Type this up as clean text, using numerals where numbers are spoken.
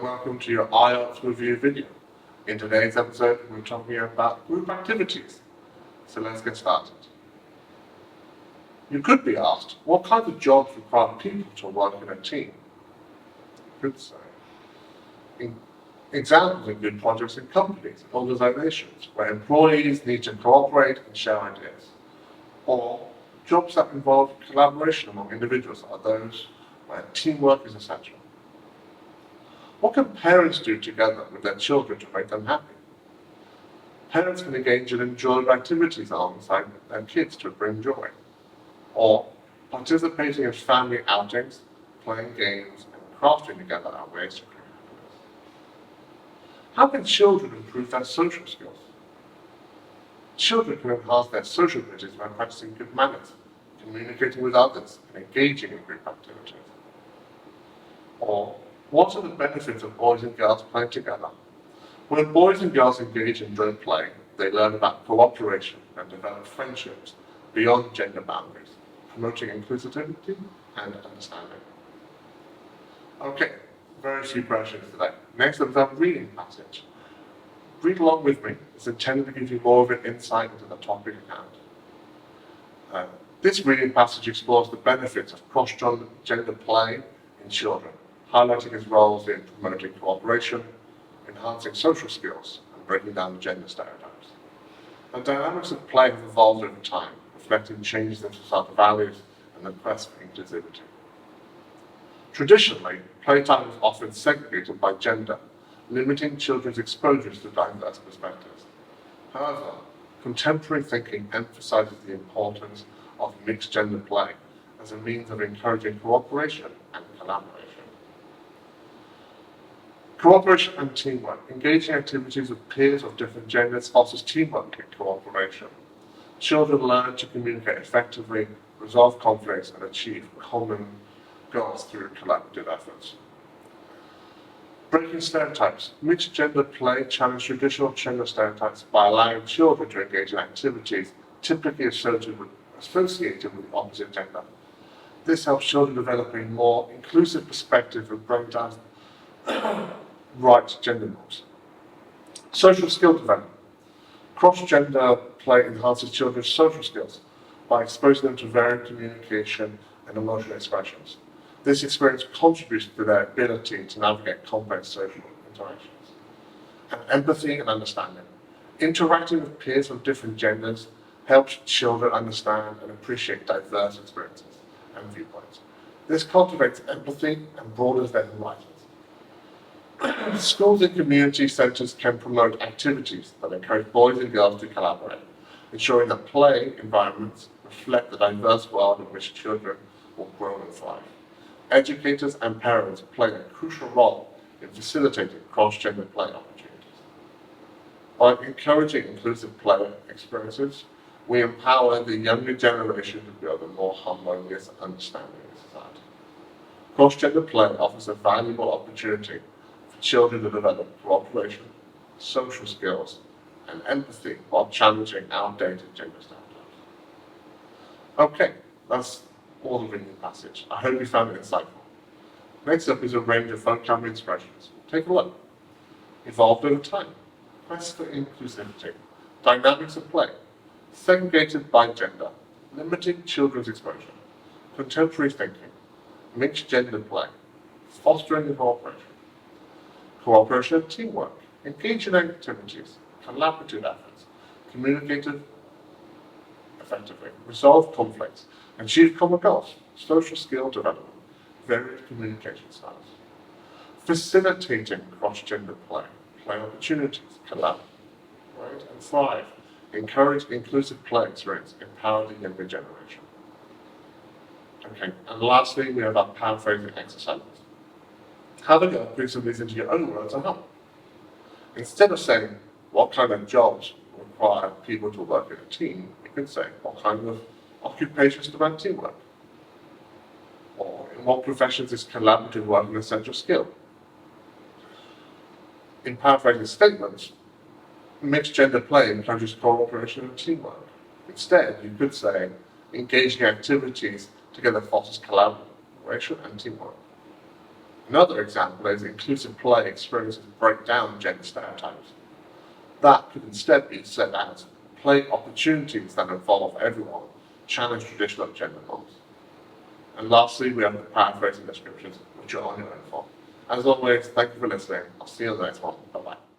and welcome to your IELTS review video. In today's episode, we're talking about group activities. So let's get started. You could be asked, what kinds of jobs require people to work in a team? You could say, examples include projects in companies and organizations where employees need to cooperate and share ideas. Or jobs that involve collaboration among individuals are those where teamwork is essential. What can parents do together with their children to make them happy? Parents can engage in enjoyable activities alongside their kids to bring joy. Or participating in family outings, playing games, and crafting together are ways to create happiness. How can children improve their social skills? Children can enhance their social abilities by practicing good manners, communicating with others, and engaging in group activities. Or, what are the benefits of boys and girls playing together? When boys and girls engage in joint play, they learn about cooperation and develop friendships beyond gender boundaries, promoting inclusivity and understanding. Okay, very few questions today. Next up is our reading passage. Read along with me. It's intended to give you more of an insight into the topic at hand. This reading passage explores the benefits of cross-gender play in children, highlighting its roles in promoting cooperation, enhancing social skills, and breaking down gender stereotypes. The dynamics of play have evolved over time, reflecting changes in societal values and the quest for inclusivity. Traditionally, playtime was often segregated by gender, limiting children's exposures to diverse perspectives. However, contemporary thinking emphasizes the importance of mixed gender play as a means of encouraging cooperation and collaboration. Cooperation and teamwork. Engaging activities with peers of different genders fosters teamwork and cooperation. Children learn to communicate effectively, resolve conflicts, and achieve common goals through collaborative efforts. Breaking stereotypes. Mixed gender play challenges traditional gender stereotypes by allowing children to engage in activities typically associated with the opposite gender. This helps children develop a more inclusive perspective and break down right gender norms. Social skill development. Cross-gender play enhances children's social skills by exposing them to varying communication and emotional expressions. This experience contributes to their ability to navigate complex social interactions. And empathy and understanding. Interacting with peers of different genders helps children understand and appreciate diverse experiences and viewpoints. This cultivates empathy and broadens their horizons. Schools and community centres can promote activities that encourage boys and girls to collaborate, ensuring that play environments reflect the diverse world in which children will grow and thrive. Educators and parents play a crucial role in facilitating cross-gender play opportunities. By encouraging inclusive play experiences, we empower the younger generation to build a more harmonious and understanding society. Cross-gender play offers a valuable opportunity for children to develop cooperation, social skills, and empathy while challenging outdated gender stereotypes. Okay, that's all the reading passage. I hope you found it insightful. Next up is a range of vocabulary expressions. Take a look. Evolved over time. Quest for inclusivity. Dynamics of play. Segregated by gender. Limiting children's exposure. Contemporary thinking. Mixed gender play. Fostering cooperation. Cooperation and teamwork. Engage in activities. Collaborative efforts. Communicative effectively. Resolve conflicts. Achieve common goals. Social skill development. Varied communication styles. Facilitating cross-gender play. Play opportunities. Collaborate and thrive. Encourage inclusive play experience. Empower the younger generation. Okay, and lastly, we have our paraphrasing exercises. Have a go at putting some of these into your own words and help. Instead of saying, what kind of jobs require people to work in a team, you can say, what kind of occupations demand teamwork? Or in what professions is collaborative work an essential skill? In paraphrasing statements, mixed gender play encourages cooperation and teamwork. Instead, you could say, engaging activities together fosters collaboration and teamwork. Another example is inclusive play experiences break down gender stereotypes. That could instead be set as play opportunities that involve everyone, challenge traditional gender norms. And lastly, we have the paraphrasing descriptions, which are on your own form. As always, thank you for listening. I'll see you on the next one. Bye-bye.